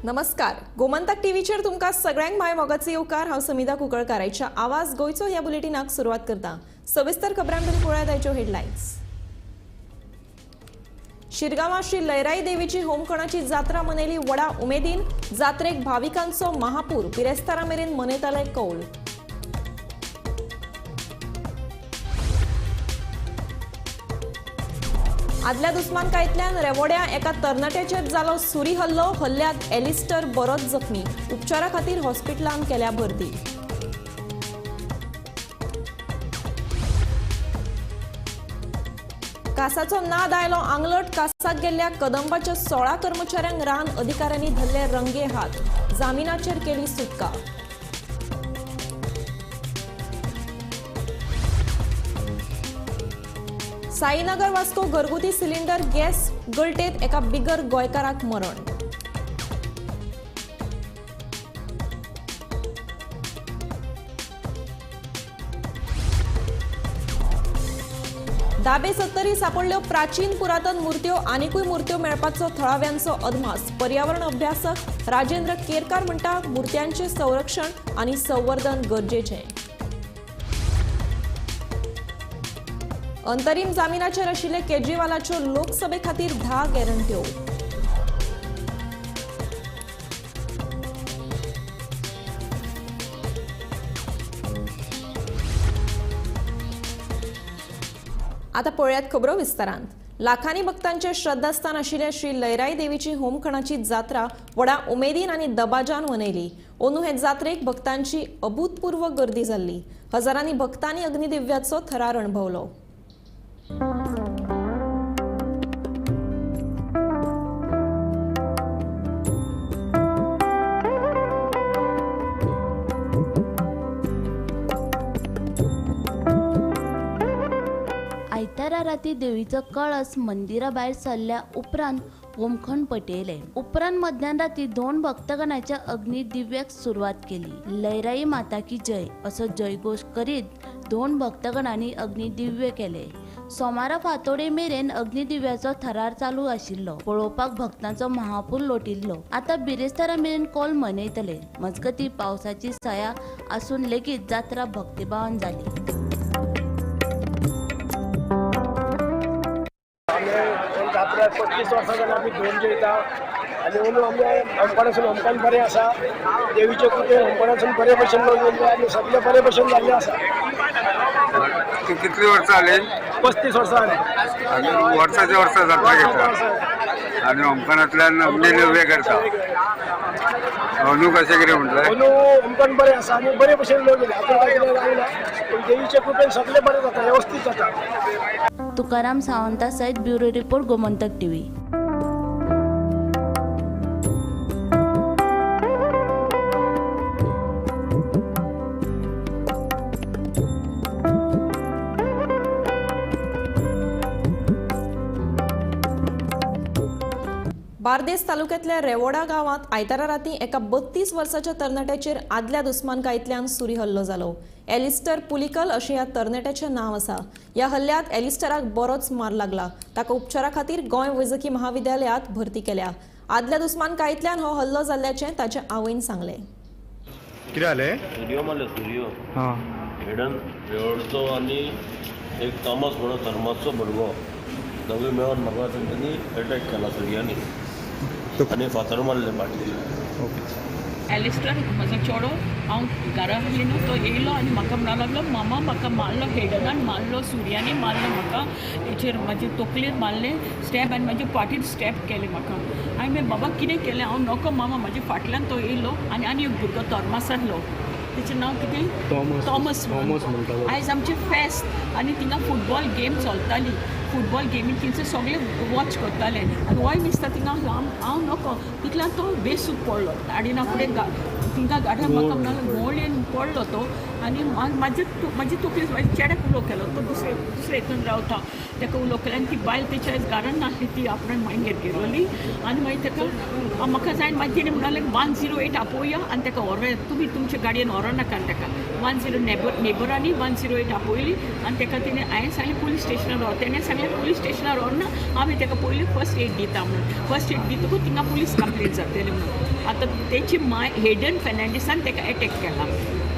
नमस्कार. गोमंतक टीव्हीचेर तुमकां सगळ्यांक माय मोगाचे येवकार. हांव समिता कुंकळकाराच्या आवाज गोयचो ह्या बुलेटिनाक सुरवात करता. सविस्तर खबरांकडे पळयात आयच्यो हेडलायन्स. शिरगांवां श्री लयराई देवीची होमखणाची जात्रा मनयली व्हडा उमेदीन. जात्रेक भाविकांचो महापूर. बिरेस्तारा मेरेन मनयताले कौल. आदल्या दुस्मानकायेंतल्यान रेवोड्या एका तरणाट्याचेर जालो सुरी हल्लो. हल्ल्यात एलिस्टर बरोच जखमी. उपचारा खातीर हॉस्पिटलांत केल्या भरती. कासाचो नाद आयलो आंगलट. कासाक गेल्ल्या कदंबाच्या 16 कर्मचाऱ्यांक रान अधिकाऱ्यांनी धरले रंगे हात. जामिनाचेर केली सुटका. साईनगर वास्को घरगुती सिलिंडर गॅस गळटेत एका बिगर गोंयकाराक मरण. दाबे सत्तरी सापडल्यो प्राचीन पुरातन मूर्त्यो. आनीकूय मूर्त्यो मेळपाचो थळाव्यांचो अदमास. पर्यावरण अभ्यासक राजेंद्र केरकार म्हणटा मूर्त्यांचे संरक्षण आनी संवर्धन गरजेचें. अंतरीम जामिनाचेर आशिल्ले केजरीवालाच्यो लोकसभे खातीर 10 गॅरंट्यो. आता पळयात खबरो विस्तारांत. लाखांनी भक्तांचे श्रद्धास्थान आशिल्ले श्री लयराई देवीची होमखणाची जात्रा व्हडा उमेदीन आनी दबाज्यान मनयली. अंदू हे जात्रेक भक्तांची अभूतपूर्व गर्दी जाल्ली. हजारांनी भक्तांनी अग्निदिव्याचो थरार अणभवलो. आयतारा राती देवीचो कळस मंदिरा भायर सरल्या उपरांत होमखण पेटयले. उपरांत मध्यान राती 2 भक्तगणांच्या अग्नी दिव्याक सुरवात केली. लयराई माता की जय असो जयघोष करीत 2 भक्तगणांनी अग्नी दिव्य केले. सोमारा फातोडे मेरेन अग्निदिव्याचो थरार चालू आशिल्लो. पळोवपाक भक्तांचो महापूर लोटिल्लो. आता बिरेस्तारा मेरेन कौल मनयतले. मजगती पावसाची सया आसून लेगीत जात्रा भक्तिभावान जाली. जात्रा 35 वर्सां जाल्यार आमी घेवन जेयता आनी अंदू आमी होमखणासून होमखण बरें आसा. देवीचे कृपेन होमखणासून बरे भशेन लोक येयले आनी सगळे बरे भशेन जाल्ले आसा. कितली वर्सां जाली? 35 वर्सां जाली. आनी वर्साच्या वर्सा जात्रा घेता आनी होमखणांतल्यान अग्निदिव्य करता. अंदू कशें कितें म्हटलें? अंदू होमखण बरें आसा आनी बरे भशेन लोक येयले. हातून कांय कितें जायना. पूण देवीचे कृपेन सगळे बरें जाता, वेवस्थीत जाता. तुकाराम सावंता सयत bureau report Gomantak TV. Bardez तालुक्यातल्या रेवोडा गावात आयतारा राती एका 32 वर्साच्या तरणाट्याचेर आदल्या दुस्मानकायेंतल्यान सुरी हल्लो जालो. एलिस्टर पुलिकल अशें ह्या तरणाट्याचें नांव आसा. ह्या हल्ल्यात एलिस्टराक बरोच मार लागला. ताका उपचारा खातीर गोंय वैजकी महाविद्यालयांत भरती केल्या. आदल्या दुस्मानकायेंतल्यान हो हल्लो जाल्ल्याचें ताचे आवयन सांगलें. कितें जालें? सूर्यो मारले सूर्यो हां हेडन रेवडचो आनी एक थॉमस म्हणून थर्मासचो भुरगो दोगूय मेळोन म्हाका तेंच्यांनी एटॅक केला सूर्यांनी आनी फातर मारले फाटी. एलिस्टर म्हजो चेडो हांव घरा आसली न्हू तो येयलो आनी म्हाका म्हणूंक लागलो मामा म्हाका मारलो हेडनान मारलो सूर्यानी मारलो म्हाका हेचेर म्हाजे तकलेर मारले स्टॅप आनी म्हाजे फाटीर स्टॅप केले म्हाका. हांवें मागीर बाबा कितें केलें हांव नको मामा म्हाजे फाटल्यान तो येयलो आनी एक भुरगो तोर्मास आहलो तेचें नांव कितें थॉमस आयज आमचें फेस्त आनी थिंगा फुटबॉल गेम चलताली. फुटबॉल गेमी थिंगसर सगळे वॉच करताले आनी वय दिसता थिंगा हांव नको तितल्यान तो बेसूक पडलो. आडीना फुडें थिंगा गाड्या म्हाका म्हणून गोळयेन पडलो तो आनी म्हाजी तकली म्हाज्या चेड्याक उलो केलो तो दुसरे हितून रावता ताका उलो केलो आनी ती बायल तेच्या घरान नासली ती आपणान मागीर गेलोली आनी मागीर ताका म्हाका जाय मागीर तिणें म्हणलें 108 आपोवया आनी ताका व्हरो तुमी तुमच्या गाडयेन व्हरो नाका आनी ताका 10 नेबरांनी 108 आपयली आनी ताका तिणें हांवें सांगलें पुलीस स्टेशनार व्हर तेणें सांगलें पुलीस स्टेशनार व्हरना हांवें ताका पयलीं फर्स्ट एड दिता म्हणून फर्स्ट एड दितकूच थिंगा पुलीस कंप्लेंट जातली म्हणून आतां तेची माय हेडन फेर्नांडीसान ताका एटॅक केला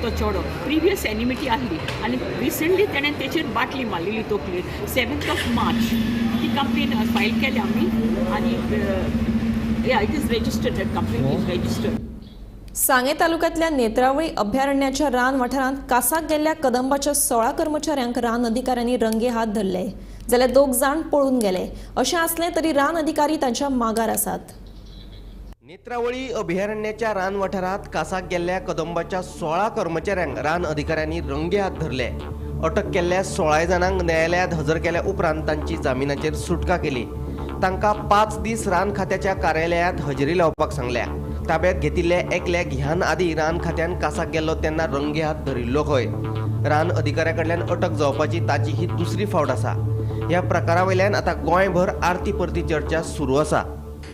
तो चेडो प्रिवियस एनिमिटी आसली आनी रिसंटली तेणें तेचेर बाटली मारलेली तकलेर 7th of March ती कंप्लेन फायल केली आमी आनी it is registered that complain is registered सांगे तालुक्यातल्या नेत्रावळी अभयारण्याच्या रान वाठारांत कासाक गेल्ल्या कदंबाच्या 16 कर्मचाऱ्यांक रान अधिकाऱ्यांनी रंगे हात धरले जाल्यार 2 जाण पळून गेले अशें आसलें तरी रान अधिकारी तांच्या मागार आसात. नेत्रावळी अभयारण्याच्या रान वाठारात कासाक गेल्ल्या कदंबाच्या 16 कर्मचाऱ्यांक रान अधिकाऱ्यांनी रंगे हात धरले. अटक केल्ल्या 16 जाणांक न्यायालयांत हजर केल्या उपरांत तांची जामिनाचेर सुटका केली. तांकां 5 दीस रान खात्याच्या कार्यालयांत हजेरी लावपाक सांगल्या. ताब्यात घेतिल्ले एकल्याक ह्यान आदी रान खात्यान कासाक गेल्लो तेन्ना रंगे हात धरिल्लो खंय. रान अधिकाऱ्या कडल्यान अटक जावपाची ताची ही दुसरी फावट आसा. ह्या प्रकारा वयल्यान आतां गोंयभर आरती परती चर्चा सुरू आसा.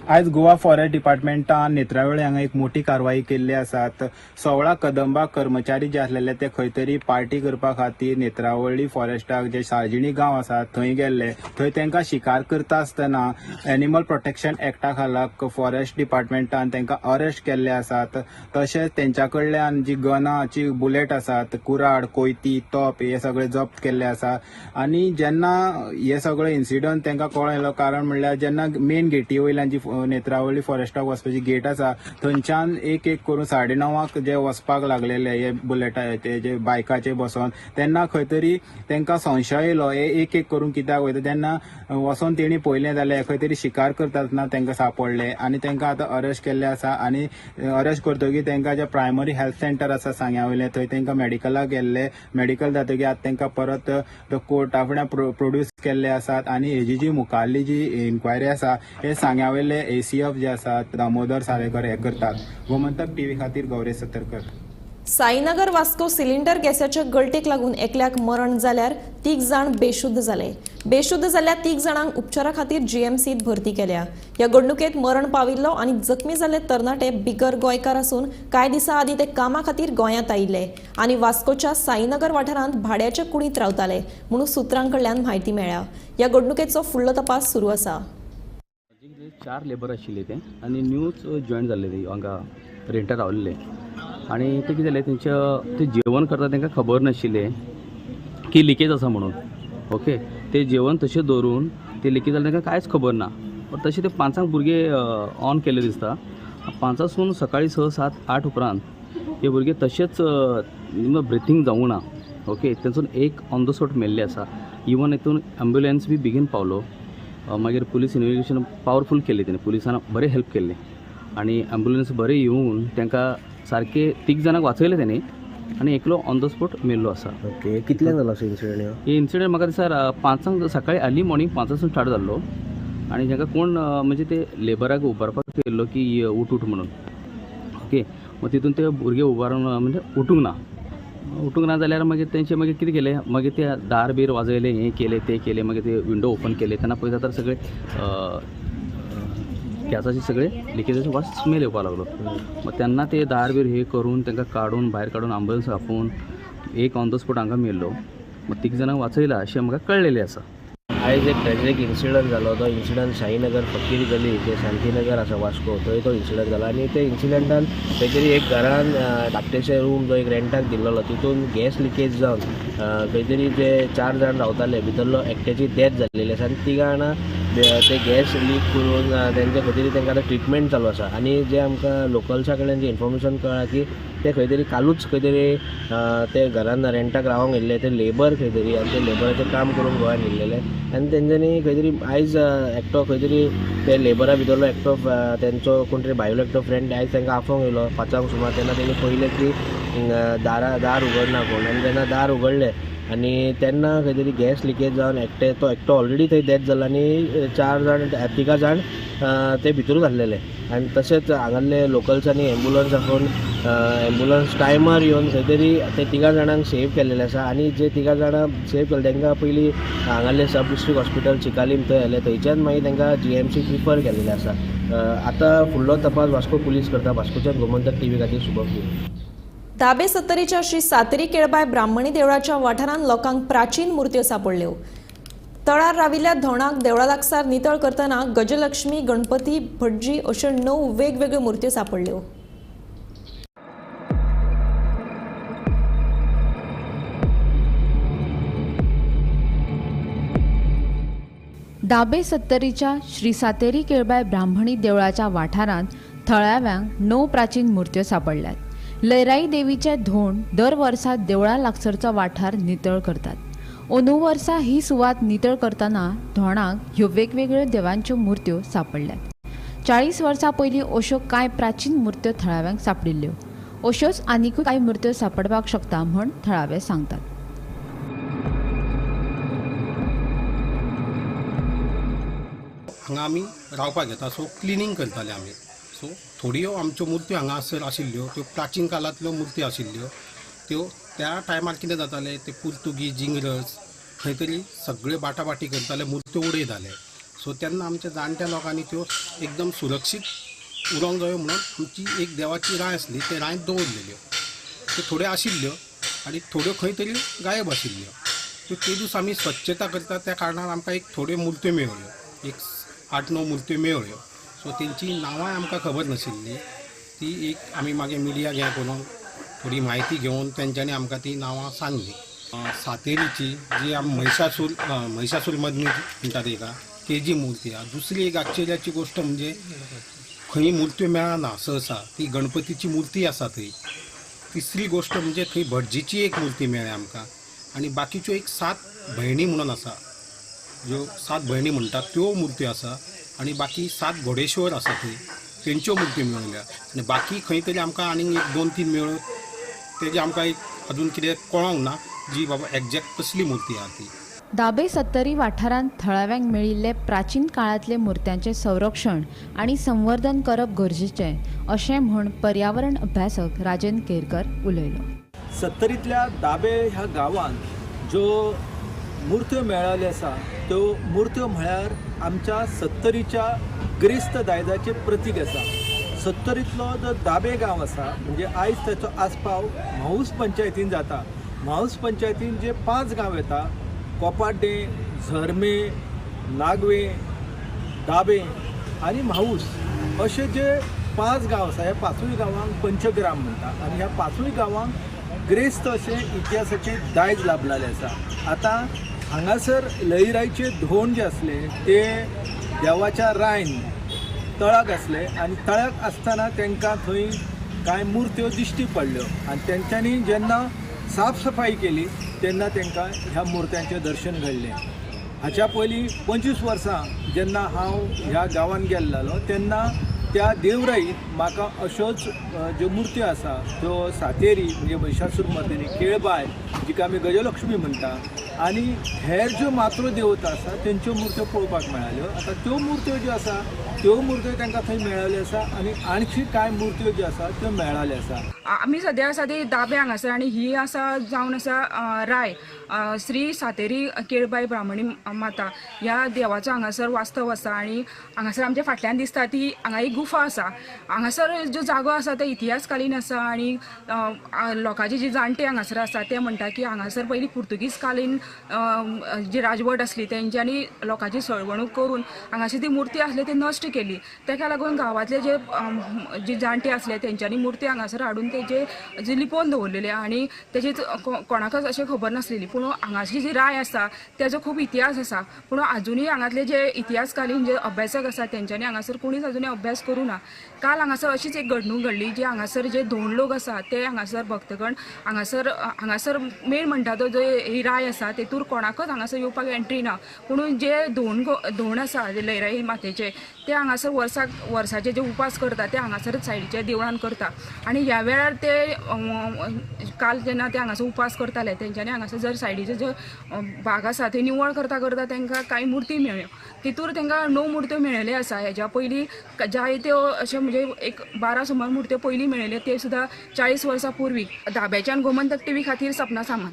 आज गोवा फॉरेस्ट डिपार्टमेंटान नेत्रावळी हांगा एक मोठी कारवाई केल्ली आसात. 16 कदंबा कर्मचारी जे आसलेले ते खंय तरी पार्टी करपा खातीर नेत्रावळी फॉरेस्टाक जे सार्जिणी गांव आसा थंय गेल्ले. थंय तांकां शिकार करता आसतना एनिमल प्रोटेक्शन एक्टा खाला फॉरेस्ट डिपार्टमेंटान तांकां अरेस्ट केल्ले आसात. तशेंच तेंच्या कडल्यान जी गनाची बुलेट आसात कुराड कोयती तोप हे सगळे जप्त केल्ले आसा. आनी जेन्ना हे सगळे इन्सिडंट तांकां कळयलो कारण म्हणल्यार जेन्ना मेन गेटी वयल्यान जी नेत्रावळी फॉरेस्टाक वचपाची गेट आसा थंयच्यान एक करून 9:30 जे वचपाक लागलेले हे बुलेटा जे बायकाचे बसोन तेन्ना खंय तरी तांकां संशय येयलो हे एक करून कित्याक वयता तेन्ना वचोन तेणी पळयलें जाल्यार खंय तरी शिकार करता आसतना तांकां सांपडले आनी तांकां आतां अरेस्ट केल्ले आसा. आनी अरेस्ट करतकीर तांकां जे प्रायमरी हेल्थ सेंटर आसा सांग्या वयलें थंय तांकां मेडिकलाक गेल्ले. मेडिकल जातकीर आतां तांकां परत कोर्टा फुड्यान प्रोड्यूस केल्ले आसात. आनी हेजी जी मुखाल्ली जी इन्क्वायरी आसा हे सांग्या वयले ACF जे आसात दामोदर सारेकर हे करतात. गोमंतक टीव्ही खातीर गौरेश सतरकर. साईनगर वास्को सिलिंडर गॅसाच्या गळटेक लागून एकल्याक मरण जाल्यार 3 जाण बेशुद्ध जाले. बेशुद्ध जाल्ल्या 3 जाणांक उपचारा खातीर GMCत भरती केल्या. ह्या घडणुकेत मरण पाविल्लो आनी जखमी जाल्ले तरणाटे बिगर गोंयकार आसून कांय दिसा आदी ते कामा खातीर गोंयांत आयिल्ले आनी वास्कोच्या साईनगर वाठारांत भाड्याच्या कुडींत रावताले म्हणून सुत्रांकडल्यान म्हायती मेळ्ळ्या. ह्या घडणुकेचो फुडलो तपास सुरू आसा. 4 लेबर आशिल्ले ते आनी न्यूच जॉयन जाल्ले ते हांगा रेंटार रावलेले आनी ते कितें जालें ते जेवण करता तांकां खबर नाशिल्लें की लिकेज आसा म्हणून. ओके ते जेवण तशें दवरून ते लिकेज जालें तांकां कांयच खबर ना. तशें ते 5 भुरगे ऑन केले दिसता. 5सून सकाळी 6, 7, 8 उपरांत हे भुरगे तशेंच ब्रिथींग जावंक ना. ओके तातूंत एक ऑन द स्पॉट मेल्ले आसा. इवन हितून एम्ब्युलन्स बी बेगीन पावलो. मागीर पुलीस इन्व्हेस्टिगेशन पावरफूल केले तेणे पुलिसान बरें हेल्प केल्लें आनी एम्ब्युलन्स बरें येवन तांकां सारके 3 जाणांक वाचयले तेणे आनी एकलो ऑन द स्पॉट मेल्लो आसा. ओके कितल्यांक जालो इन्सिडंट? हे इन्सिडंट म्हाका दिसता 5 सकाळी अर्ली मॉर्निंग 5 स्टार्ट जाल्लो आनी तांकां कोण म्हणजे ते लेबराक उबारपाक केल्लो की उठ म्हणून. ओके मग तितून ते भुरगे उबारून म्हणजे उठूंक ना जाल्यार मागीर तेंचे मागीर कितें केलें मागीर ते दार बीर वाजयले हें केलें तें केलें मागीर ते विंडो ओपन केले तेन्ना पळयता तर सगळे गॅसाचे सगळे लिकेजाचे वास स्मेल येवपाक लागलो. मग तेन्ना ते दार बीर हे करून तांकां भायर काडून एम्ब्युलन्स आपोवन एक ऑन द स्पॉट हांगा मेल्लो. मग 3 जाणांक वाचयला अशें म्हाका कळलेलें आसा. आयज एक ट्रॅजिक इन्सिडंट जालो. तो इन्सिडंट साईनगर फकीर गली जे शांतीनगर आसा वास्को थंय तो इन्सिडंट जालो आनी ते इन्सिडंटान खंय तरी एक घरान धाकटेशे रूम जो एक रेंटाक दिल्लो तितून गॅस लिकेज जावन खंय तरी जे 4 जाण रावताले भितरलो एकट्याची डेथ जाल्लेली आसा आनी 3 जाणां ते गॅस लीक करून तेंचे खंय तरी तांकां आतां ट्रिटमेंट चालू आसा. आनी जे आमकां लोकल्सा कडल्यान जे इन्फॉर्मेशन कळ्ळां की ते खंय तरी कालूच खंय तरी ते घरान रेंटाक रावंक येयल्ले ते लेबर खंय तरी आनी ते लेबराचें काम करून गोंयांत येयल्ले आनी तेंच्यांनी खंय तरी आयज एकटो खंय तरी ते लेबरा भितरलो एकटो तेंचो कोण तरी भायलो एकटो फ्रेंड आयज तांकां आफोंक येयलो 5 सुमार. तेन्ना तेणी पळयलें की दार उगडना कोण आनी जेन्ना दार उगडलें आनी तेन्ना खंय तरी गॅस लिकेज जावन एकटो ऑलरेडी थंय डेथ जाला आनी 3 जाण ते भितरूच आसलेले आनी तशेंच हांगासले लोकल्सांनी एम्बुलन्स आखून एम्बुलन्स टायमार येवन खंय तरी ते 3 जाणांक सेव केल्लेले आसा आनी जे 3 जाणां सेव केले तांकां पयलीं हांगासले सब डिस्ट्रिक्ट हॉस्पिटल चिकालीम थंय आले थंयच्यान मागीर तांकां GMC प्रिफर केल्लेले आसा. आतां फुडलो तपास वास्को पुलीस करता. वास्कोच्यान गोमंतक TV खातीर शुभम. दाबे सत्तरीच्या श्री सातेरी केळबाय ब्राह्मणी देवळाच्या वाठारांत लोकांक प्राचीन मुर्त्यो सापडल्यो. तळार राविल्ल्या धोणाक देवळा लागसार नितळ करतना गजलक्ष्मी, गणपती, भटजी अश्यो 9 वेगवेगळ्यो मुर्त्यो सापडल्यो. दाबे सत्तरीच्या श्री सातेरी केळबाय ब्राह्मणी देवळाच्या वाठारांत थळाव्यांक 9 प्राचीन मुर्त्यो सापडल्यात. लयराई देवीचे धोंड दर वर्सा देवळा लागसरचो वाठार नितळ करतात. अंदू वर्सा ही सुवात नितळ करतना धोणाक ह्यो वेगवेगळ्यो देवांच्यो मुर्त्यो सापडल्यात. 40 वर्सां पयलीं अश्यो कांय प्राचीन मुर्त्यो थळाव्यांक सापडिल्ल्यो. अश्योच आनीकूय कांय मुर्त्यो सापडपाक शकता म्हण थळावे सांगतात. हांगा आमी रावपाक येता सो क्लिनींग करताले आमी. सो थोड्यो आमच्यो मुर्त्यो हांगासर आशिल्ल्यो त्यो प्राचीन काळांतल्यो मुर्त्यो आशिल्ल्यो त्यो त्या टायमार कितें जातालें ते पुर्तुगीज इंग्रज खंय तरी सगळे बाटाबाटी करताले मुर्त्यो उडयताले. सो तेन्ना आमच्या जाणट्या लोकांनी त्यो एकदम सुरक्षीत उरोंक जायो म्हणून आमची एक देवाची राय आसली ते रांयत दवरलेल्यो. त्यो थोड्यो आशिल्ल्यो आनी थोड्यो खंय तरी गायब आशिल्ल्यो. त्यो ते दीस आमी स्वच्छता करता त्या कारणान आमकां एक थोड्यो मुर्त्यो मेळ्ळ्यो. एक 8-9 मुर्त्यो मेळ्ळ्यो. सो तेंची नांवां आमकां खबर नाशिल्ली. ती एक आमी मागीर मिडिया हें करून थोडी म्हायती घेवन तेंच्यांनी आमकां ती नांवां सांगली. सातेरीची जी आमी महिषासूर मदनी म्हणटा तेका तेजी मुर्ती आहा. दुसरी एक आश्चर्याची गोश्ट म्हणजे खंय मुर्त्यो मेळना सहसा ती गणपतीची मुर्ती आसा थंय. तिसरी गोश्ट म्हणजे थंय भटजीची एक मुर्ती मेळ्ळ्या आमकां आनी बाकीच्यो एक 7 भयणी म्हणून आसा ज्यो 7 भयणी म्हणटात त्यो मुर्त्यो आसा आनी बाकी 7 घोडेश्वर आसा थंय तेंच्यो मुर्त्यो मेळ्ळ्या आनी बाकी खंय तरी आमकां आनीक एक 2-3 मेळ्ळ्यो तेजी आमकां एक अजून कितें कळोंक ना जी बाबा एक्झॅक्ट कसली मुर्ती आहा ती. दाबे सत्तरी वाठारांत थळाव्यांक मेळिल्ले प्राचीन काळांतले मुर्त्यांचें संरक्षण आनी संवर्धन करप गरजेचें अशें म्हूण पर्यावरण अभ्यासक राजेंद्र केरकर उलयलो. सत्तरींतल्या दाबे ह्या गांवांत ज्यो मुर्त्यो मेळ्ळ्यो आसा त्यो मुर्त्यो म्हळ्यार आमच्या सत्तरीच्या ग्रिस्त दायजाचें प्रतीक आसा. सत्तरींतलो जो दाबे गांव आसा म्हणजे आयज ताचो आस्पाव म्हाऊस पंचायतीन जाता. म्हाऊस पंचायतीन जे 5 गांव येता कोपाड्डे, झरमे, नागवे, दाबे आनी म्हाऊस अशे जे 5 गांव आसा ह्या 5य गांवांक पंचग्राम म्हणटा आनी ह्या 5य गांवांक ग्रेस्त अशें इतिहासाचें दायज लाभलेलें आसा. आतां हांगासर लयराईचे धोंड जे आसले ते देवाच्या रायन तळाक आसले आनी तळ्याक आसतना तांकां थंय कांय मुर्त्यो दिश्टी पडल्यो आनी तेंच्यांनी जेन्ना साफ सफाई केली तेन्ना तांकां ह्या मुर्त्यांचें दर्शन घडलें. हाच्या पयलीं 25 वर्सां जेन्ना हांव ह्या गांवांत गेल्लो तेन्ना त्या देवराईत म्हाका अश्योच ज्यो मुर्त्यो आसा त्यो सातेरी म्हणजे महिषासूर मर्दिनी, केळबाय जिका आमी गजलक्ष्मी म्हणटा आनी हेर ज्यो मातृ देवता आसा तेंच्यो मुर्त्यो पळोवपाक मेळाल्यो. आतां त्यो मुर्त्यो ज्यो आसा त्यो मुर्त्यो तांकां थंय मेळ्ळ्यो आसा आनी आणखी कांय मुर्त्यो ज्यो आसा त्यो मेळ्ळ्यो आसा. आमी सद्या आसा ती दाबे हांगासर आनी ही आसा जावन आसा राय श्री सातेरी केळबाई ब्राह्मणी माता ह्या देवाचो हांगासर वास्तव आसा आनी हांगासर आमच्या फाटल्यान दिसता ती हांगा एक गुफा आसा. हांगासर जो जागो आसा तो इतिहासकालीन आसा आनी लोकांचे जे जाणटे हांगासर आसा ते म्हणटा की हांगासर पयलीं पुर्तुगीज कालीन जी राजवट आसली तेंच्यांनी लोकांची सळवणूक करून हांगासर ती मुर्ती आसली ती नश्ट केली. ताका लागून गांवांतले जे जाणटे आसले तेंच्यांनी मुर्ती हांगासर हाडून तेजे लिपोवन दवरलेले आनी तेजे कोणाकच अशें खबर नासलेली. पूण हांगाची जी राय आसा तेजो खूब इतिहास आसा पूण आजुनूय हांगातले जे इतिहासकालीन जे अभ्यासक आसा तेंच्यांनी हांगासर कोणीच आजुनूय अभ्यास करूं ना. काल हांगासर अशीच एक घडणूक घडली जी हांगासर जे धोंड लोक आसा ते हांगासर भक्तगण हांगासर मेन म्हणटा तो जो ही राय आसा तेतूर कोणाकच हांगासर येवपाक एंट्री ना. पूण जे धोंड आसा जे लयराई मातेचे ते हांगासर वर्साचे जे उपास करता ते हांगासरच सायडीच्या देवळान करता आनी ह्या वेळार ते काल जेन्ना ते हांगासर उपास करताले तेंच्यांनी हांगासर जर सायडीचे जो भाग आसा थंय निवळ करता करता तांकां कांय मुर्ती मेळ्ळ्यो तितूर तांकां 9 मुर्त्यो मेळिल्ल्यो आसा. हेज्या पयलीं जायत्यो अशें म्हणजे एक 12 सुमार मुर्त्यो पयलीं मेळिल्ल्यो ते सुद्दां 40 वर्सां पूर्वी. धाब्याच्यान गोमंतक टीव्ही खातीर सपना सामंत.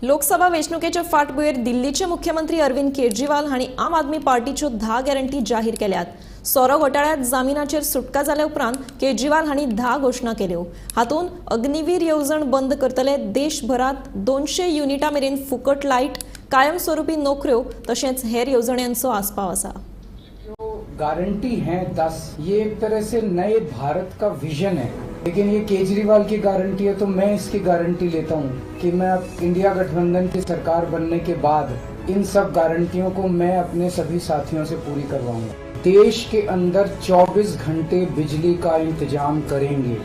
लोकसभा वेंचणुकेच्या फाटभुंयेर दिल्लीचे मुख्यमंत्री अरविंद केजरीवाल हांणी आम आदमी पार्टीच्यो 10 गॅरंटी जाहीर केल्यात. सोरो घोटाळ्यांत जामिनाचेर सुटका जाल्या उपरांत केजरीवाल हांणी 10 घोशणा केल्यो. हातूंत अग्निवीर येवजण बंद करतले, देशभरात 200 युनिटां मेरेन फुकट लायट, कायमस्वरुपी नोकऱ्यो तशेंच हेर येवजण्यांचो आस्पाव आसा. गारंटी है 10, ये एक तरह से नए भारत का विजन है. लेकिन ये केजरीवाल की गारंटी है तो मैं इसकी गारंटी लेता हूँ कि मैं अब इंडिया गठबंधन की सरकार बनने के बाद इन सब गारंटियों को मैं अपने सभी साथियों से पूरी करवाऊंगा. देश के अंदर 24 घंटे बिजली का इंतजाम करेंगे.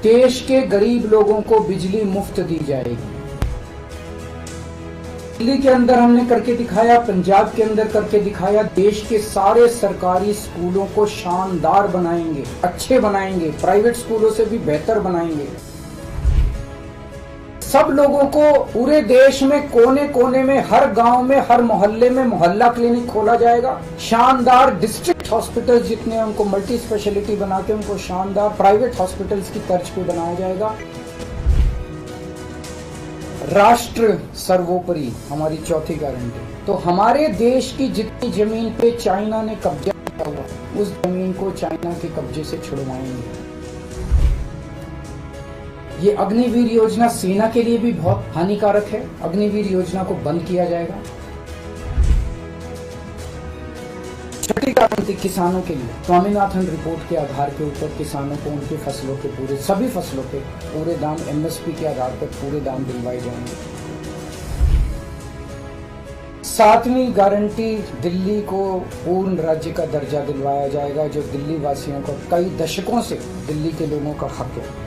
देश के गरीब लोगों को बिजली मुफ्त दी जाएगी. दिल्ली के अंदर हमने करके दिखाया, पंजाब के अंदर करके दिखाया. देश के सारे सरकारी स्कूलों को शानदार बनाएंगे, अच्छे बनाएंगे, प्राइवेट स्कूलों से भी बेहतर बनाएंगे. सब लोगों को पूरे देश में कोने कोने में, हर गांव में, हर मोहल्ले में मोहल्ला क्लिनिक खोला जाएगा. शानदार डिस्ट्रिक्ट हॉस्पिटल जितने उनको मल्टी स्पेशलिटी बना के उनको शानदार प्राइवेट हॉस्पिटल्स की तर्ज पे बनाया जाएगा. राष्ट्र सर्वोपरि हमारी चौथी गारंटी. तो हमारे देश की जितनी जमीन पे चाइना ने कब्जा किया हुआ, उस जमीन को चाइना के कब्जे से छुड़वाएंगे. ये अग्निवीर योजना सेना के लिए भी बहुत हानिकारक है. अग्निवीर योजना को बंद किया जाएगा. छठी गारंटी किसानों के लिए स्वामीनाथन रिपोर्ट के आधार के ऊपर किसानों को उनकी फसलों के पूरे, सभी फसलों के पूरे दाम MSP के आधार पर पूरे दाम दिलवाए जाएंगे. 7वीं गारंटी, दिल्ली को पूर्ण राज्य का दर्जा दिलवाया जाएगा, जो दिल्ली वासियों को कई दशकों से दिल्ली के लोगों का हक है.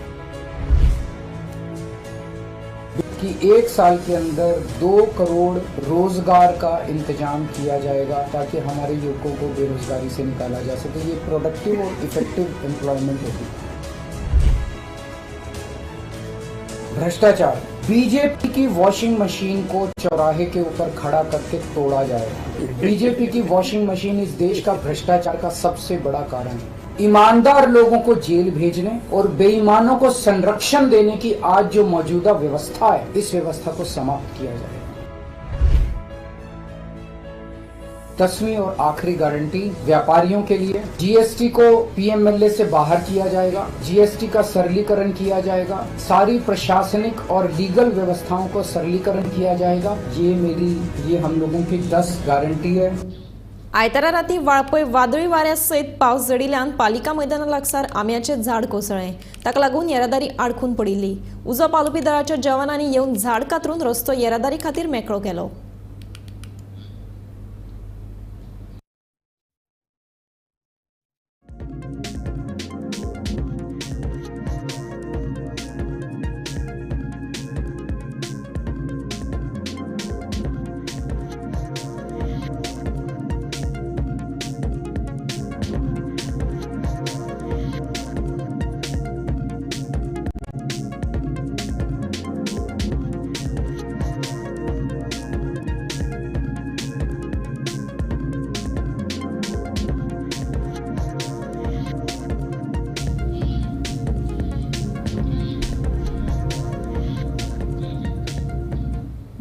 कि 1 साल के अंदर 2 करोड़ रोजगार का इंतजाम किया जाएगा ताकि हमारे युवकों को बेरोजगारी से निकाला जा सके. ये प्रोडक्टिव और इफेक्टिव एम्प्लॉयमेंट होगी. भ्रष्टाचार, बीजेपी की वॉशिंग मशीन को चौराहे के ऊपर खड़ा करके तोड़ा जाएगा. बीजेपी की वॉशिंग मशीन इस देश का भ्रष्टाचार का सबसे बड़ा कारण है. ईमानदार लोगों को जेल भेजने और बेईमानों को संरक्षण देने की आज जो मौजूदा व्यवस्था है, इस व्यवस्था को समाप्त किया जाएगा. 10वीं और आखिरी गारंटी, व्यापारियों के लिए GST को PMLA से बाहर किया जाएगा. GST का सरलीकरण किया जाएगा. सारी प्रशासनिक और लीगल व्यवस्थाओं को सरलीकरण किया जाएगा. ये हम लोगों की 10 गारंटी है. आयतारा राती वाळपय वादळी वाऱ्या सयत पावस झडिल्ल्यान पालिका मैदाना लागसार आंब्याचें झाड कोसळ्ळें. ताका लागून येरादारी आडखून पडिल्ली. उजो पालोवपी दळाच्या जवानांनी येवन झाड कातरून रस्तो येरादारी खातीर मेकळो केलो.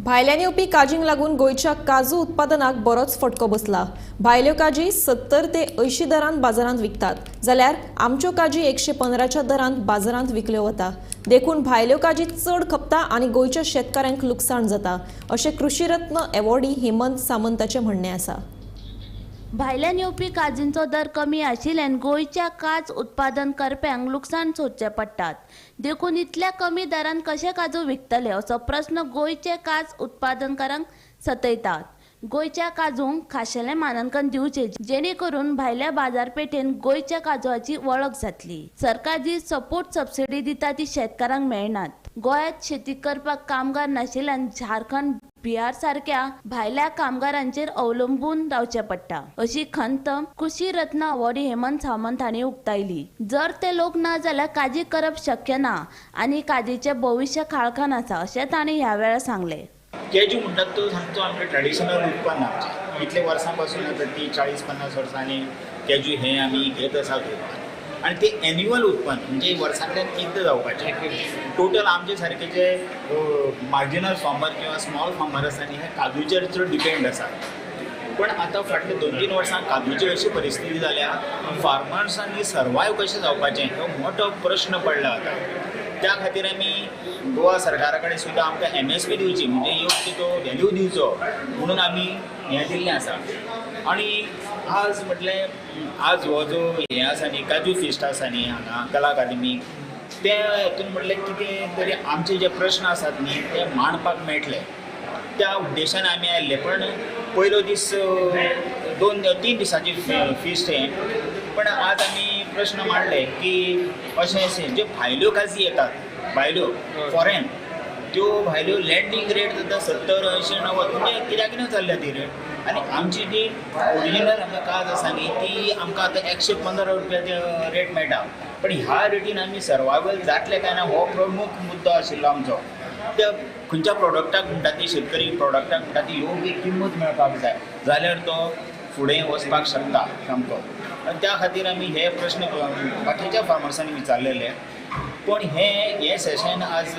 भायल्यान येवपी काजींक लागून गोंयच्या काजू उत्पादनाक बरोच फटको बसला. भायल्यो काजी 70 ते 80 दरांत बाजारांत विकतात, जाल्यार आमच्यो काजी 115च्या दरांत बाजारांत विकल्यो वता. देखून भायल्यो काजी चड खपता आनी गोंयच्या शेतकाऱ्यांक लुकसाण जाता, अशें कृषी रत्न एवॉर्डी हेमंत सामंताचें म्हणणें आसा. भायल्यान येवपी काजींचो दर कमी आशिल्ल्यान गोंयच्या काज उत्पादन करप्यांक लुकसाण सोदचें पडटात. देखून इतल्या कमी दरान कशे काजू विकतले असो प्रस्न गोंयचे काज उत्पादनकारांक सतयतात. गोंयच्या काजूंक खाशेलें मानांकन दिवचें, जेणे करून भायल्या बाजारपेठेन गोंयच्या काजूची वळख जातली. सरकार जी सपोर्ट सबसिडी दिता ती शेतकारांक मेळनात. गोंयांत शेती करपाक कामगार नाशिल्ल्यान झारखंड बिहार सारख्या भायल्या कामगारांचेर अवलंबून रावचें पडटा अशी खंत कृषी रत्न अवॉर्डी हेमंत सावंत हांणी उक्तायली. जर ते लोक ना जाल्यार काजी करप शक्य ना आनी काजीचें भविश्य खाळखान आसा अशें तांणी ह्या वेळार सांगलें. केजू म्हणटात तो सामको आमचें ट्रेडिशनल उत्पन्न आमचें. इतले वर्सां पासून आता ती 40-50 वर्सांनी केजू हें आमी घेत आसा घेवपाक आनी ते एन्युअल उत्पन्न म्हणजे वर्सांतल्यान एकदां जावपाचें. टोटल आमचे सारके जे मार्जिनल फार्मर किंवा स्मॉल फार्मर आसा न्ही हे काजूचेर चड डिपेंड आसा. पण आतां फाटले 2-3 वर्सां काजूची अशी परिस्थिती जाल्या फार्मर्सांनी सर्वायव कशें जावपाचें हो मोठो प्रश्न पडला आतां. त्या खातीर आमी गोवा सरकारा कडेन सुद्दां आमकां MSP दिवची म्हणजे योग्य तो व्हॅल्यू दिवचो म्हणून आमी हें दिल्लें आसा. आनी आज म्हटलें आज हो जो हें आसा न्ही काजू फिस्ट आसा न्ही हांगा कला अकादेमीक त्या हेतून म्हटलें कितें तरी आमचे जे प्रश्न आसात न्ही ते मांडपाक मेळटले त्या उद्देशान आमी आयिल्ले. पण पयलो दीस 2-3 दिसांची फिस्ट हें पण आज आमी प्रश्न मांडले की अशें ज्यो भायल्यो काजी येतात भायल्यो फॉरेन त्यो भायल्यो लँडींग रेट जाता 70-80-90 म्हणजे कित्याक चल्ल्या ती रेट आनी आमची जी ओरिजिनल हांगा काज आसा न्ही ती आमकां आतां 115 रुपयाचे रेट मेळटा. पण ह्या रेटीन आमी सर्वायवल जातले काय ना हो प्रमुख मुद्दो आशिल्लो आमचो. त्या खंयच्या प्रोडक्टाक म्हणटा ती शेतकरी प्रोडक्टाक म्हणटा ती योग्य किंमत मेळपाक जाय जाल्यार तो फुडें वचपाक शकता सामको. आनी त्या खातीर आमी हे प्रश्न बाकीच्या फार्मर्सांनी विचारलेले. पण हे सेशन आज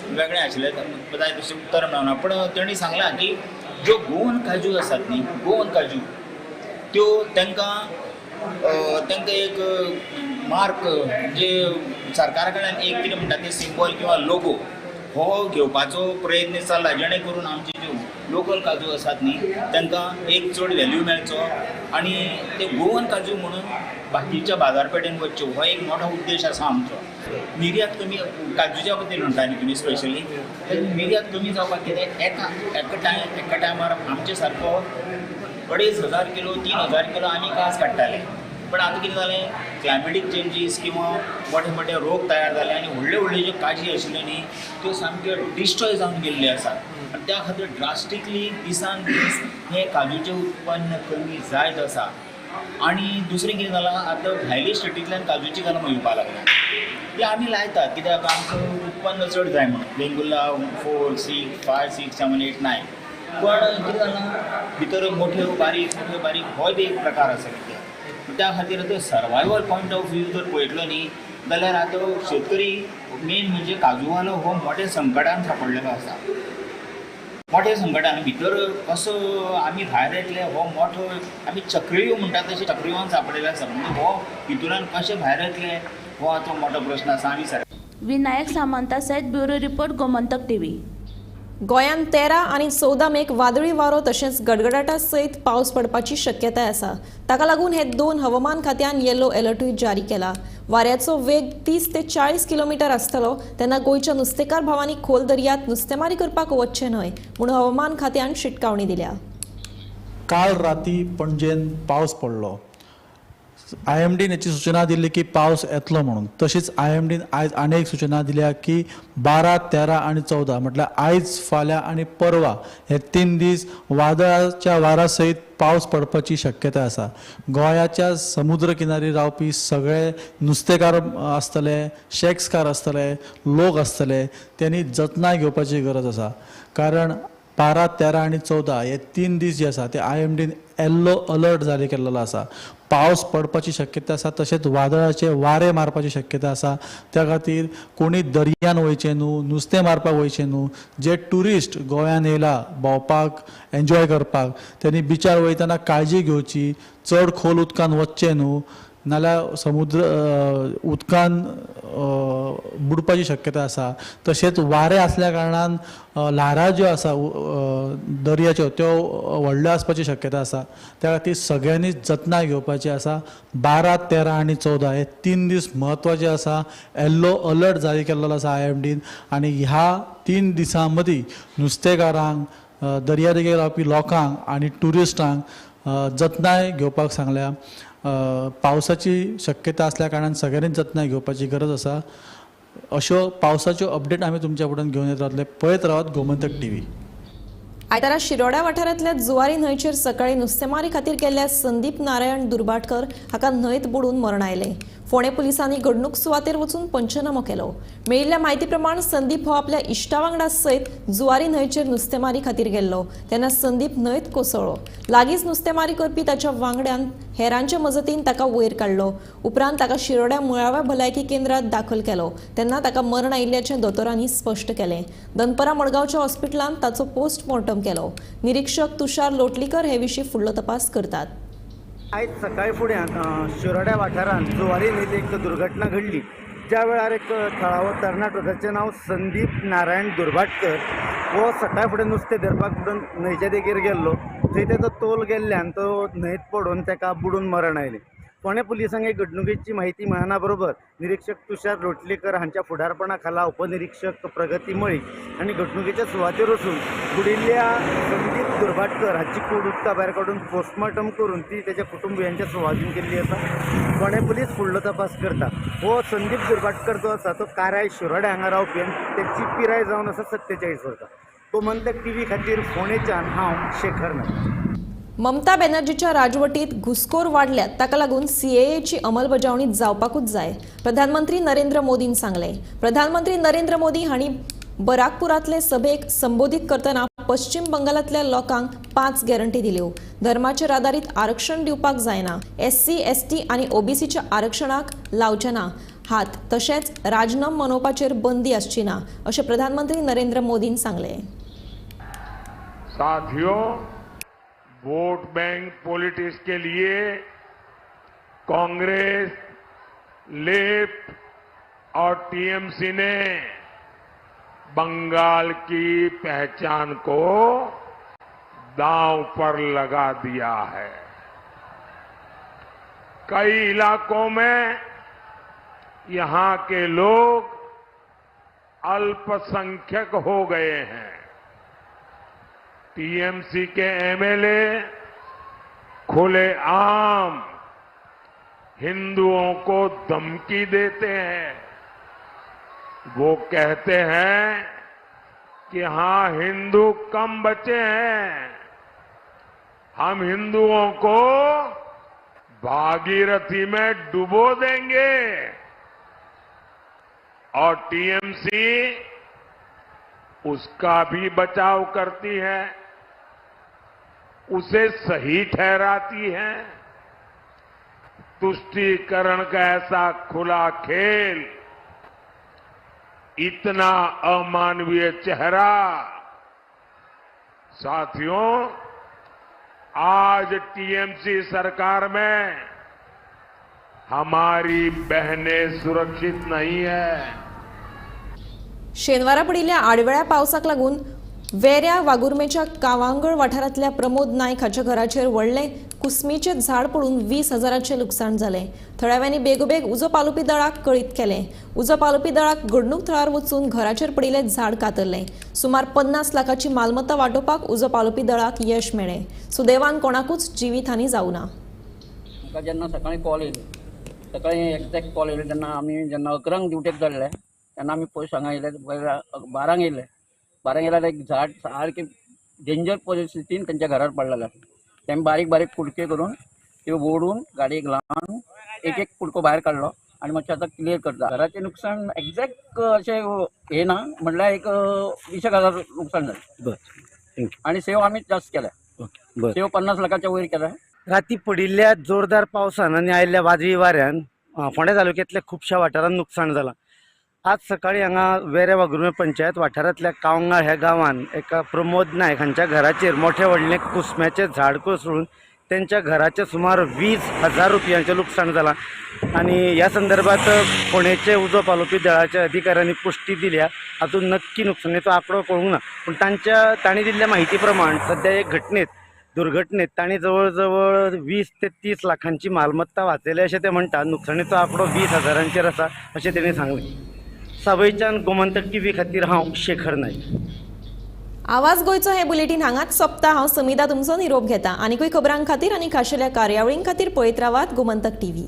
वेगळें आशिल्लें जाय तशें उत्तर मेळना. पण तेणी सांगलां की ज्यो गोवन काजू आसात न्ही गोवन काजू त्यो तांकां एक मार्क म्हणजे सरकारा कडल्यान एक कितें म्हणटा तें सिंबल किंवा लोगो हो घेवपाचो प्रयत्न चल्ला जेणे करून आमचे ज्यो लोकल काजू आसात न्ही तांकां एक चड व्हॅल्यू मेळचो आनी ते गोवन काजू म्हणून बाकीच्या बाजारपेठेन वचच्यो हो एक मोठो उद्देश आसा आमचो. निर्यात कमी काजूच्या बद्दल म्हणटा न्ही तुमी स्पेशली निर्यात कमी जावपाक कितें एका टायमार आमचे सारको 2,500 किलो 3,000 किलो आमी काज काडटाले. पण आतां कितें जालें क्लायमेटीक चेंजीस किंवा मोठे मोठे रोग तयार जाले आनी व्हडल्यो ज्यो काजी आशिल्ल्यो न्ही त्यो सामक्यो डिस्ट्रॉय जावन गेल्ल्यो आसा. आनी त्या खातीर ड्रास्टिकली दिसान दीस हें काजूचें उत्पन्न कमी जायत आसा. आनी दुसरें कितें जालां आतां भायल्या स्टेटींतल्यान काजूची कलमां येवपाक लागल्या. ती आमी लायतात कित्याक आमकां उत्पन्न चड जाय म्हणून बेंगुल्ला 4, 6, 5, 6, 7, 8, 9. पण कितें जालां भितर मोठ्यो बारीक हो बी एक प्रकार आसा कित्याक त्या खातीर आतां सर्वायवल पॉयंट ऑफ व्यू जर पळयतलो न्ही जाल्यार आतां शेतकरी मेन म्हणजे काजूवालो हो मोठ्या संकटान सांपडलेलो आसा. मोठ्या संकटान भितर कसो आमी भायर येतले हो मोठो आमी चक्रव्यूह म्हणटात तशें चक्रव्यूहान सांपडलेलो आसा. म्हणजे हो भितूरान कशें भायर येतले हो आतां मोठो प्रश्न आसा. आमी विनायक सामंता सयत ब्युरो रिपोर्ट गोमंतक TV. गोंयांत 13 आनी 14 मेक वादळी वारो तशेंच गडगडाटा सयत पावस पडपाची शक्यताय आसा. ताका लागून हे 2 हवामान खात्यान येलो अलर्टूय जारी केला. वाऱ्याचो वेग 30 ते 40 किलोमीटर आसतलो तेन्ना गोंयच्या नुस्तेकार भावांनी खोल दर्यांत नुस्तेमारी करपाक वचचें न्हय म्हूण हवामान खात्यान शिटकावणी दिल्या. काल राती पणजेन पावस पडलो. IMDन याची सूचना दिल्ली की पावस येतलो म्हणून. तशीच IMDन आयज आनी एक सूचना दिल्या की 12, 13 आनी 14 म्हटल्यार आयज फाल्यां आनी परवा हे 3 दीस वादळाच्या वारा सयत पावस पडपाची शक्यताय आसा. गोंयाच्या समुद्र किनारी रावपी सगळे नुस्तेकार आसतले शेक्सकार आसतले लोक आसतले त्यांनी जतनाय घेवपाची गरज आसा. कारण 12, 13 आनी 14 हे 3 दीस जे आसा ते IMDन येल्लो अलर्ट जारी केल्लो आसा. पावस पडपाची शक्यता आसा तशेंच वादळाचे वारे मारपाची शक्यता आसा. त्या खातीर कोणी दर्यान वयचें न्हू नुस्तें मारपाक वयचें न्हू. जे ट्युरिस्ट गोंयान येयला भोंवपाक एन्जॉय करपाक त्यांनी बिचार वयतना काळजी घेवची. चड खोल उदकान वचचें न्हू नाल्यार समुद्र उदकान बुडपाची शक्यता आसा. तशेंच वारे आसल्या कारणान ल्हारां ज्यो आसा दर्याच्यो त्यो व्हडल्यो आसपाची शक्यता आसा. त्या खातीर सगळ्यांनी जतनाय घेवपाची आसा. 12, 13 आनी 14 हे 3 दीस म्हत्वाचे आसा. येल्लो अलर्ट जारी केल्लो आसा IMDन आनी ह्या 3 दिसां मदीं नुस्तेकारांक दर्यादेगेर रावपी लोकांक आनी ट्युरिस्टांक जतनाय घेवपाक सांगल्या. पावसाची शक्यता असल्या कारणान सगळ्यांनी जतनाय घेवपाची गरज आसा. अश्यो पावसाच्यो अपडेट आमी तुमच्या फुड्यान घेवन येत रावतले. पळयत रावात गोमंतक टीव्ही. आयतारा शिरोड्या वाठारांतल्या जुवारी न्हंयचेर सकाळी नुस्तेमारी खातीर गेल्ल्या संदीप नारायण दुर्भाटकर हाका न्हंयत बुडून मरण आयलें. फोंडे पुलिसांनी घडणूक सुवातेर वचून पंचनामो केलो. मेळिल्ल्या म्हायती प्रमाण संदीप हो आपल्या इश्टा वांगडा सयत जुवारी न्हंयचेर नुस्तेमारी खातीर गेल्लो. तेन्ना संदीप न्हंयत कोसळ्ळो. लागींच नुस्तेमारी करपी ताच्या वांगड्यान हेरांच्या मजतीन ताका वयर काडलो. उपरांत ताका शिरोड्या मुळाव्या भलायकी केंद्रांत दाखल केलो. तेन्ना ताका मरण आयिल्ल्याचें दोतोरांनी स्पश्ट केलें. दनपरां मडगांवच्या हॉस्पिटलांत ताचो पोस्टमॉर्टम केलो. निरीक्षक तुषार लोटलीकर हे विशीं फुडलो तपास करतात. आयज सकाळी फुड्यान शिरोड्या वाठारांत जुवारी न्हंयत एक दुर्घटना घडली. ज्या वेळार एक थळावो तरणाटो जाचें नांव संदीप नारायण दुर्भाटकर हो सकाळी फुडें नुस्तें धरपाक म्हणून न्हंयच्या देगेर गेल्लो. थंय ताचो तोल गेल्ल्यान तो न्हंयत पडून ताका बुडून मरण आयलें. फोंडे पुलिसांक हे घडणुकेची म्हायती मेळना बरोबर निरीक्षक तुषार लोटलीकर हांच्या फुडारपणा खाला उपनिरीक्षक प्रगती मळी आनी घडणुकेच्या सुवातेर वचून बुडिल्ल्या संदीप दुर्भाटकर हाची कूड उदका भायर काडून पोस्टमॉर्टम करून ती ताच्या कुटुंबियांच्या सुवातेन केल्ली आसा. फोंडे पुलीस फुडलो तपास करता. हो संदीप दुर्भाटकर जो आसा तो काराय शिरोड्या हांगा रावपी आनी तेची पिराय जावन आसा 47 वर्सां. गोमंतक टीव्ही खातीर फोंडेच्यान हांव शेखर नायक. ममता बॅनर्जीच्या राजवटीत घुसखोर वाडल्यात ताका लागून सीएएची अंमलबजावणी जावपाकूच जाय. प्रधानमंत्री नरेंद्र मोदीन सांगलें. प्रधानमंत्री नरेंद्र मोदी हांणी बराकपुरांतले सभेक संबोधीत करतना पश्चिम बंगालांतल्या लोकांक 5 गॅरंटी दिल्यो. धर्माचेर आदारीत आरक्षण दिवपाक जायना. SC, ST आनी OBCच्या आरक्षणाक लावचे ना हात. तशेंच राजनम मनोवपाचेर बंदी आसची ना अशें प्रधानमंत्री नरेंद्र मोदीन सांगलें. साथियों, वोट बैंक पॉलिटिक्स के लिए कांग्रेस, लेफ्ट और टीएमसी ने बंगाल की पहचान को दांव पर लगा दिया है. कई इलाकों में यहां के लोग अल्पसंख्यक हो गए हैं. टीएमसी के एमएलए खुलेआम हिंदुओं को धमकी देते हैं. वो कहते हैं कि हाँ, हिंदू कम बचे हैं, हम हिंदुओं को भागीरथी में डुबो देंगे. और टीएमसी उसका भी बचाव करती है, उसे सही ठहराती है. तुष्टीकरण का ऐसा खुला खेल, इतना अमानवीय चेहरा. साथियों, आज टीएमसी सरकार में हमारी बहनें सुरक्षित नहीं है. शेनवारा पडिल्ल्या आडवेळ्या पावसाक लागून वेऱ्या वागुर्मेच्या कावांगळ वाठारांतल्या प्रमोद नायक हाच्या घराचेर व्हडलें कुसमीचें झाड पडून 20,000चें लुकसाण जालें. थळाव्यांनी बेगोबेग उजो पालोवपी दळाक कळीत केलें. उजो पालोवपी दळाक घडणूक थळार वचून घराचेर पडिल्लें झाड कातरलें. सुमार 50 लाखाची मालमत्ता वांटोवपाक उजो पालोवपी दळाक यश मेळ्ळें. सुदैवान कोणाकूच जिवीतहानी जावं ना. म्हाका जेन्ना सकाळी कॉल येयली, सकाळी एक्झॅक्ट कॉल येयली तेन्ना आमी जेन्ना 11 ड्युटेक जाल्ले तेन्ना आमी पयस हांगा येयले. 12 येयले. 12 येयल्यार एक झाड सारकें डेंजर परिस्थितीन तेंच्या घरार पडलेलें. तें बारीक बारीक कुडके करून त्यो ओडून गाडयेक लावन एक कुडको भायर काडलो आनी मातशें आतां क्लियर करता. घराचें नुकसाण एक्झॅक्ट अशें हें ना म्हणल्यार एक 20,000 नुकसाण जालें. आनी सेव आमी जास्त केल्या. सेव 50 लाखाच्या वयर केल्या. राती पडिल्ल्या जोरदार पावसान आनी आयिल्ल्या वादळी वाऱ्यान फोंडे तालुक्यांतल्या खुबशा वाठारांत नुकसाण जालां. आज सकाळी हांगा वेऱ्या वागुर्मे पंचायत वाठारांतल्या कावंगाळ ह्या गांवांत एका प्रमोद नायक हांच्या घराचेर मोठे व्हडलें कुसम्याचें झाड कोसळून त्यांच्या घराचें सुमार 20,000 रुपयांचें लुकसाण जालां. आनी ह्या संदर्भात फोंडेचे उजो पालोवपी दळाच्या अधिकाऱ्यांनी पुष्टी दिल्या. हातूंत नक्की नुकसानीचो आंकडो कळूंक ना, पूण तांणी दिल्ल्या म्हायती प्रमाण सध्या एक दुर्घटनेत तांणी जवळ जवळ 20 ते 30 लाखांची मालमत्ता वाचयली अशें ते म्हणटात. नुकसानीचो आंकडो 20,000चेर आसा अशें तेणी सांगलें. सावयच्यान गोमंतक टीव्ही खातीर हांव शेखर नायक. आवाज गोंयचो हे बुलेटिन हांगाच सोंपता. हांव समिता तुमचो निरोप घेता. आनीकूय खबरां खातीर आनी खाशेल्या कार्यावळीं खातीर पळयत रावात गोमंतक टीव्ही.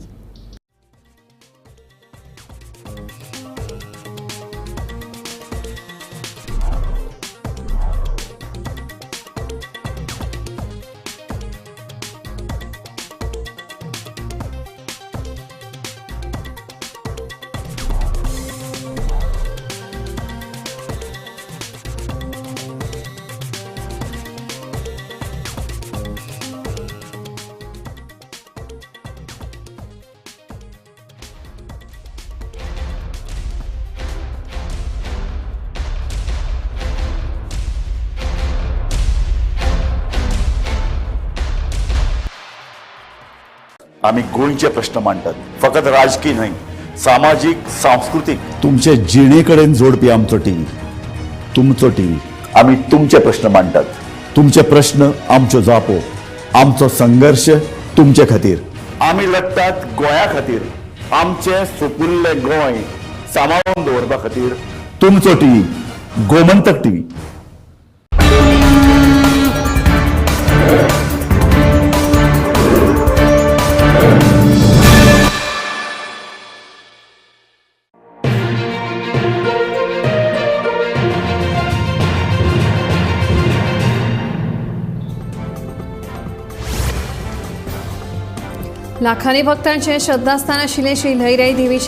आम्ही गोंयचे प्रश्न मांडटात, फकत राजकीय न्हय, सामाजीक सांस्कृतिक. तुमचे जिणेकडेन जोडपी आमचो टीव्ही, तुमचो टीव्ही. आम्ही तुमचे प्रश्न मांडटात. तुमचे प्रश्न आमच्यो जापो, आमचो संघर्ष तुमचे खातीर. आम्ही लढटात गोंया खातीर, आमचे सोपुल्ले गोंय सांबाळून दवरपा खातीर. तुमचो टीव्ही, गोमंतक टीव्ही. लाखांनी भक्तांचे श्रद्धास्थान आशिल्ले श्री लयराई देवीचे